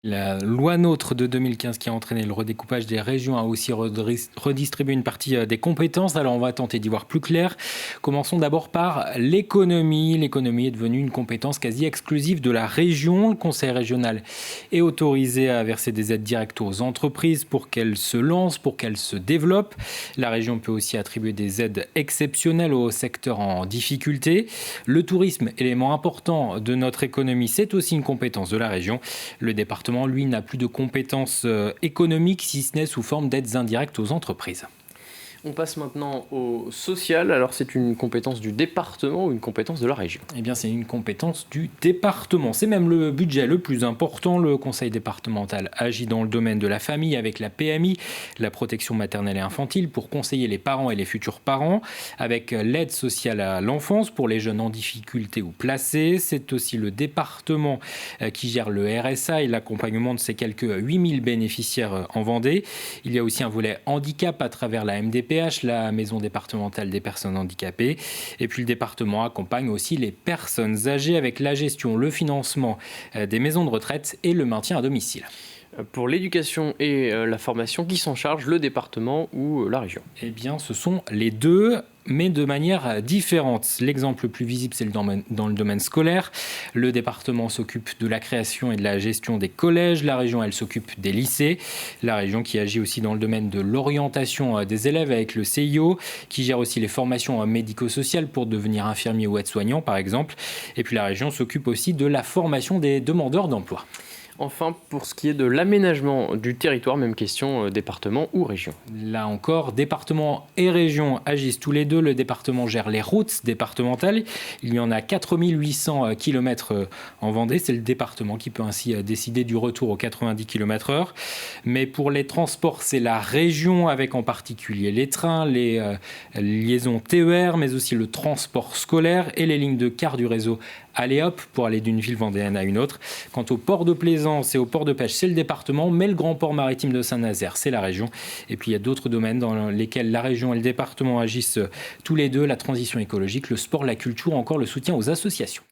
La loi NOTRe de 2015 qui a entraîné le redécoupage des régions a aussi redistribué une partie des compétences. Alors on va tenter d'y voir plus clair. Commençons d'abord par l'économie. L'économie est devenue une compétence quasi exclusive de la région. Le conseil régional est autorisé à verser des aides directes aux entreprises pour qu'elles se lancent, pour qu'elles se développent. La région peut aussi attribuer des aides exceptionnelles aux secteurs en difficulté. Le tourisme, élément important de notre économie, c'est aussi une compétence de la région. Le département, lui, n'a plus de compétences économiques, si ce n'est sous forme d'aides indirectes aux entreprises. On passe maintenant au social. Alors c'est une compétence du département ou une compétence de la région? Eh bien, c'est une compétence du département. C'est même le budget le plus important. Le conseil départemental agit dans le domaine de la famille avec la PMI, la protection maternelle et infantile, pour conseiller les parents et les futurs parents, avec l'aide sociale à l'enfance pour les jeunes en difficulté ou placés. C'est aussi le département qui gère le RSA et l'accompagnement de ces quelques 8000 bénéficiaires en Vendée. Il y a aussi un volet handicap à travers la MDPH, la Maison départementale des personnes handicapées. Et puis le département accompagne aussi les personnes âgées avec la gestion, le financement des maisons de retraite et le maintien à domicile. Pour l'éducation et la formation, qui s'en charge, le département ou la région? Eh bien, ce sont les deux, mais de manière différente. L'exemple le plus visible, c'est dans le domaine scolaire. Le département s'occupe de la création et de la gestion des collèges. La région, elle s'occupe des lycées. La région qui agit aussi dans le domaine de l'orientation des élèves avec le CIO, qui gère aussi les formations médico-sociales pour devenir infirmier ou aide-soignant, par exemple. Et puis la région s'occupe aussi de la formation des demandeurs d'emploi. Enfin, pour ce qui est de l'aménagement du territoire, même question, département ou région? Là encore, département et région agissent tous les deux. Le département gère les routes départementales. Il y en a 4800 km en Vendée. C'est le département qui peut ainsi décider du retour aux 90 km/h. Mais pour les transports, c'est la région avec en particulier les trains, les liaisons TER, mais aussi le transport scolaire et les lignes de car du réseau Allez hop pour aller d'une ville vendéenne à une autre. Quant au port de plaisance et au port de pêche, c'est le département, mais le grand port maritime de Saint-Nazaire, c'est la région. Et puis il y a d'autres domaines dans lesquels la région et le département agissent tous les deux, la transition écologique, le sport, la culture, encore le soutien aux associations.